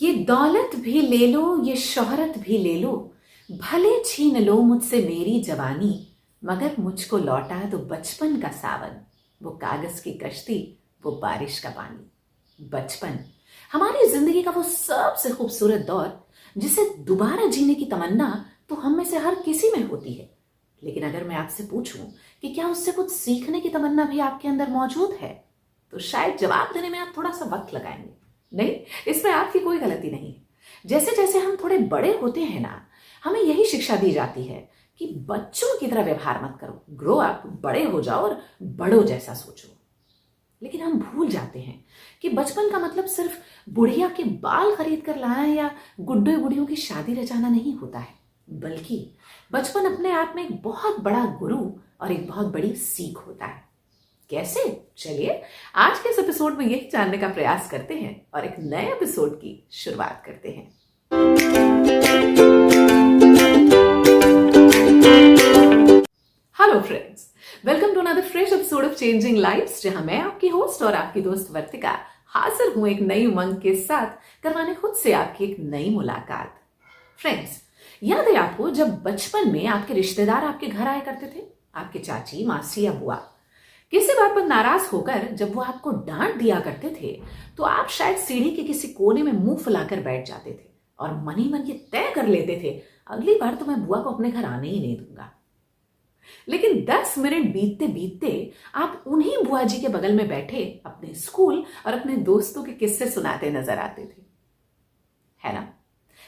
ये दौलत भी ले लो, ये शोहरत भी ले लो, भले छीन लो मुझसे मेरी जवानी, मगर मुझको लौटा दो बचपन का सावन, वो कागज की कश्ती, वो बारिश का पानी। बचपन हमारी जिंदगी का वो सबसे खूबसूरत दौर जिसे दोबारा जीने की तमन्ना तो हम में से हर किसी में होती है। लेकिन अगर मैं आपसे पूछूं कि क्या उससे कुछ सीखने की तमन्ना भी आपके अंदर मौजूद है, तो शायद जवाब देने में आप थोड़ा सा वक्त लगाएंगे। नहीं, इसमें आपकी कोई गलती नहीं है। जैसे जैसे हम थोड़े बड़े होते हैं ना, हमें यही शिक्षा दी जाती है कि बच्चों की तरह व्यवहार मत करो, ग्रो अप, बड़े हो जाओ और बड़ों जैसा सोचो। लेकिन हम भूल जाते हैं कि बचपन का मतलब सिर्फ बुढ़िया के बाल खरीद कर लाना या गुड्डे गुड़ियों की शादी रचाना नहीं होता है, बल्कि बचपन अपने आप में एक बहुत बड़ा गुरु और एक बहुत बड़ी सीख होता है। कैसे? चलिए आज के इस एपिसोड में यही जानने का प्रयास करते हैं और एक नए एपिसोड की शुरुआत करते हैं। Hello friends, welcome to another fresh episode of changing lives, जहां मैं आपकी होस्ट और आपकी दोस्त वर्तिका हाजिर हूं एक नई उमंग के साथ करवाने खुद से आपकी एक नई मुलाकात। फ्रेंड्स, याद है आपको जब बचपन में आपके रिश्तेदार आपके घर आया करते थे, आपके चाची, मासी या बुआ, किसी बात पर नाराज होकर जब वो आपको डांट दिया करते थे तो आप शायद सीढ़ी के किसी कोने में मुंह फुलाकर बैठ जाते थे और मन ही मन ये तय कर लेते थे, अगली बार तो मैं बुआ को अपने घर आने ही नहीं दूंगा। लेकिन 10 मिनट बीतते बीतते आप उन्हीं बुआ जी के बगल में बैठे अपने स्कूल और अपने दोस्तों के किस्से सुनाते नजर आते थे, है ना?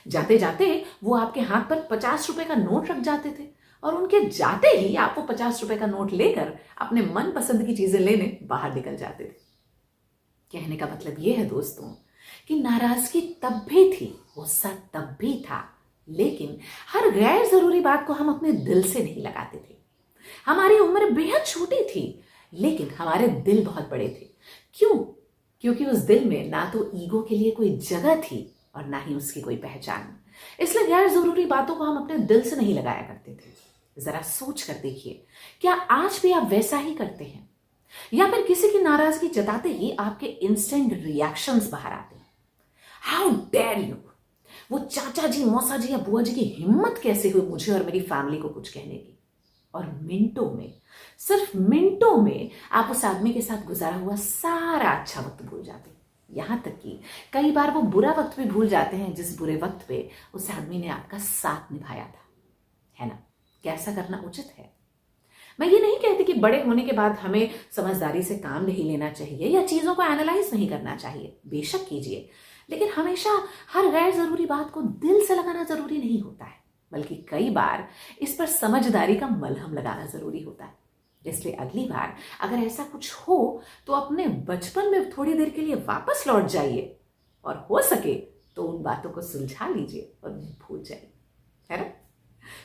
जाते जाते वो आपके हाथ पर 50 रुपए का नोट रख जाते थे और उनके जाते ही आप वो 50 रुपए का नोट लेकर अपने मनपसंद की चीजें लेने बाहर निकल जाते थे। कहने का मतलब ये है दोस्तों कि नाराजगी तब भी थी, गुस्सा तब भी था, लेकिन हर गैर जरूरी बात को हम अपने दिल से नहीं लगाते थे। हमारी उम्र बेहद छोटी थी, लेकिन हमारे दिल बहुत बड़े थे। क्यों? क्योंकि उस दिल में ना तो ईगो के लिए कोई जगह थी और ना ही उसकी कोई पहचान। इसलिए गैर जरूरी बातों को हम अपने दिल से नहीं लगाया करते थे। जरा सोच कर देखिए, क्या आज भी आप वैसा ही करते हैं, या फिर किसी की नाराजगी जताते ही आपके इंस्टेंट रिएक्शंस बाहर आते हैं? How dare you! वो चाचा जी, मौसा जी या बुआ जी की हिम्मत कैसे हुई मुझे और मेरी फैमिली को कुछ कहने की? और मिनटों में, सिर्फ मिनटों में आप उस आदमी के साथ गुजारा हुआ सारा अच्छा वक्त भूल जाते हैं। यहां तक कि कई बार वो बुरा वक्त भी भूल जाते हैं जिस बुरे वक्त पे उस आदमी ने आपका साथ निभाया था, है ना? कैसा करना उचित है? मैं ये नहीं कहती कि बड़े होने के बाद हमें समझदारी से काम नहीं लेना चाहिए या चीजों को एनालाइज नहीं करना चाहिए, बेशक कीजिए, लेकिन हमेशा हर गैर जरूरी बात को दिल से लगाना जरूरी नहीं होता है, बल्कि कई बार इस पर समझदारी का मलहम लगाना जरूरी होता है। इसलिए अगली बार अगर ऐसा कुछ हो तो अपने बचपन में थोड़ी देर के लिए वापस लौट जाइए और हो सके तो उन बातों को सुलझा लीजिए और भूल जाइए, है ना?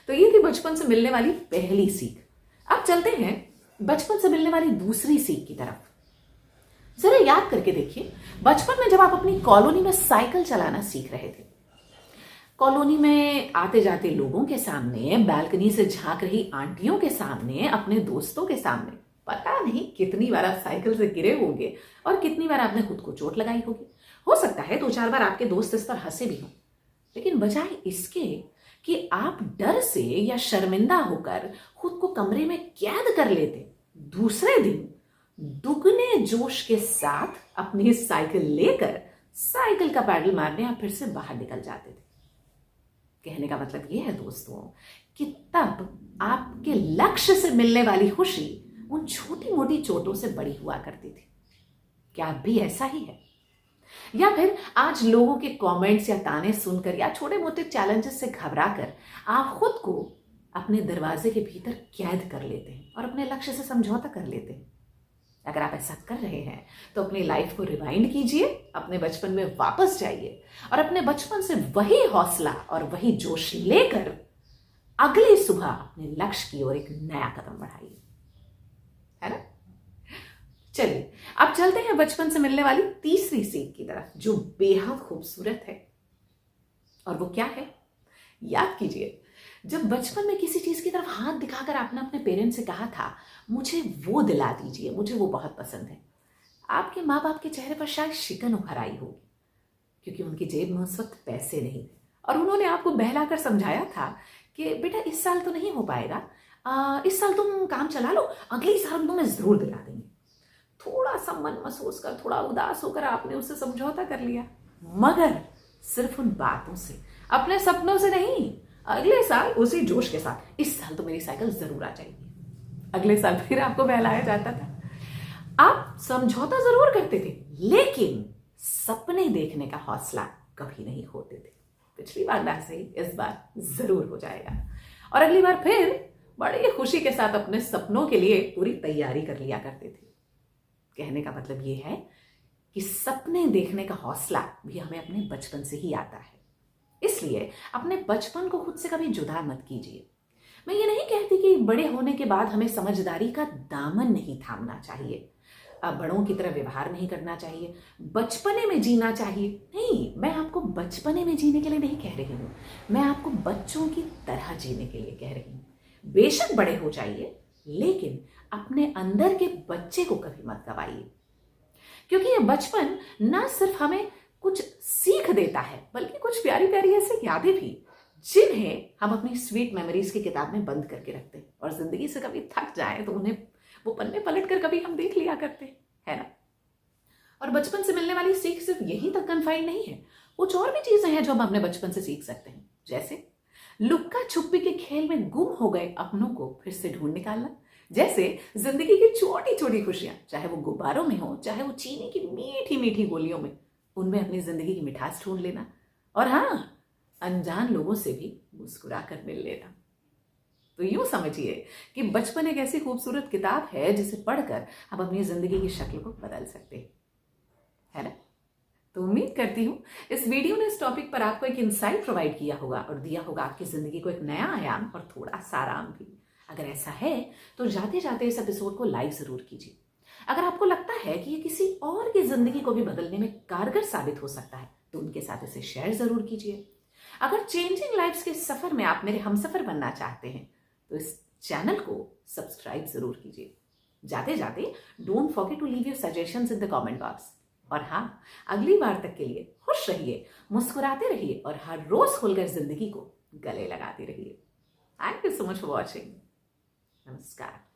तो ये थी बचपन से मिलने वाली पहली सीख। अब चलते हैं बचपन से मिलने वाली दूसरी सीख की तरफ। जरा याद करके देखिए, बचपन में जब आप अपनी कॉलोनी में साइकिल चलाना सीख रहे थे, कॉलोनी में आते जाते लोगों के सामने, बालकनी से झांक रही आंटियों के सामने, अपने दोस्तों के सामने, पता नहीं कितनी बार आप साइकिल से गिरे होंगे और कितनी बार आपने खुद को चोट लगाई होगी। हो सकता है 2-4 बार आपके दोस्त इस पर हंसे भी हों, लेकिन बजाय इसके कि आप डर से या शर्मिंदा होकर खुद को कमरे में कैद कर लेते, दूसरे दिन दुगने जोश के साथ अपनी साइकिल लेकर साइकिल का पैडल मारने आप फिर से बाहर निकल जाते थे। कहने का मतलब यह है दोस्तों कि तब आपके लक्ष्य से मिलने वाली खुशी उन छोटी मोटी चोटों से बड़ी हुआ करती थी। क्या अब भी ऐसा ही है? या फिर आज लोगों के कमेंट्स या ताने सुनकर या छोटे मोटे चैलेंजेस से घबराकर आप खुद को अपने दरवाजे के भीतर कैद कर लेते हैं और अपने लक्ष्य से समझौता कर लेते हैं? अगर आप ऐसा कर रहे हैं तो अपनी लाइफ को रिवाइंड कीजिए, अपने बचपन में वापस जाइए और अपने बचपन से वही हौसला और वही जोश लेकर अगली सुबह अपने लक्ष्य की ओर एक नया कदम बढ़ाइए, है ना? चलिए अब चलते हैं बचपन से मिलने वाली तीसरी सीख की तरफ, जो बेहद खूबसूरत है। और वो क्या है? याद कीजिए, जब बचपन में किसी चीज की तरफ हाथ दिखाकर आपने अपने पेरेंट्स से कहा था, मुझे वो दिला दीजिए, मुझे वो बहुत पसंद है, आपके माँ बाप के चेहरे पर शायद शिकन उभर आई होगी, क्योंकि उनकी जेब में उस वक्त पैसे नहीं थे और उन्होंने आपको बहलाकर समझाया था कि बेटा इस साल तो नहीं हो पाएगा, इस साल तुम काम चला लो, अगले साल तुम्हें जरूर दिला देंगे। थोड़ा सा मन महसूस कर, थोड़ा उदास होकर आपने उससे समझौता कर लिया, मगर सिर्फ उन बातों से, अपने सपनों से नहीं। अगले साल उसी जोश के साथ, इस साल तो मेरी साइकिल जरूर आ जाएगी। अगले साल फिर आपको बहलाया जाता था। आप समझौता जरूर करते थे, लेकिन सपने देखने का हौसला कभी नहीं होते थे। पिछली बार ना सही, इस बार जरूर हो जाएगा। और अगली बार फिर बड़ी खुशी के साथ अपने सपनों के लिए पूरी तैयारी कर लिया करते थे। कहने का मतलब ये है कि सपने देखने का हौसला भी हमें अपने बचपन से ही आता है। इसलिए अपने बचपन को खुद से कभी जुदा मत कीजिए। मैं ये नहीं कहती कि बड़े होने के बाद हमें समझदारी का दामन नहीं थामना चाहिए, बड़ों की तरह व्यवहार नहीं करना चाहिए, बचपने में जीना चाहिए। नहीं, मैं आपको बचपने में जीने के लिए नहीं कह रही हूं, मैं आपको बच्चों की तरह जीने के लिए कह रही हूं। बेशक बड़े हो जाइए, लेकिन अपने अंदर के बच्चे को कभी मत गवाइए, क्योंकि ये बचपन ना सिर्फ हमें कुछ सीख देता है, बल्कि कुछ प्यारी प्यारी ऐसी यादें भी, जिन्हें हम अपनी स्वीट मेमोरीज की किताब में बंद करके रखते हैं और जिंदगी से कभी थक जाए तो उन्हें वो पन्ने पलट कर कभी हम देख लिया करते हैं, है ना। और बचपन से मिलने वाली सीख सिर्फ यही तक कन्फाइंड नहीं है, कुछ और भी चीजें हैं जो हम अपने बचपन से सीख सकते हैं, जैसे लुक्का छुपी के खेल में गुम हो गए अपनों को फिर से ढूंढ निकालना, जैसे जिंदगी की छोटी छोटी खुशियां, चाहे वो गुब्बारों में हो, चाहे वो चीनी की मीठी मीठी गोलियों में, उनमें अपनी जिंदगी की मिठास ढूंढ लेना। और हाँ, अनजान लोगों से भी मुस्कुरा कर मिल लेना। तो यूं समझिए कि बचपन एक ऐसी खूबसूरत किताब है जिसे पढ़कर आप अपनी जिंदगी की शक्ल को बदल सकते हैं, है ना। तो उम्मीद करती हूं इस वीडियो ने इस टॉपिक पर आपको एक इंसाइट प्रोवाइड किया होगा और दिया होगा आपकी जिंदगी को एक नया आयाम और थोड़ा सा आराम भी। अगर ऐसा है तो जाते जाते इस एपिसोड को लाइक जरूर कीजिए। अगर आपको लगता है कि ये किसी और की जिंदगी को भी बदलने में कारगर साबित हो सकता है तो उनके साथ इसे शेयर जरूर कीजिए। अगर चेंजिंग लाइफ्स के सफर में आप मेरे हमसफर बनना चाहते हैं तो इस चैनल को सब्सक्राइब जरूर कीजिए। जाते जाते don't forget to leave your suggestions in the comment box. और हाँ, अगली बार तक के लिए खुश रहिए, मुस्कुराते रहिए और हर रोज खुलकर जिंदगी को गले लगाते रहिए। Thank you so much for watching. नमस्कार।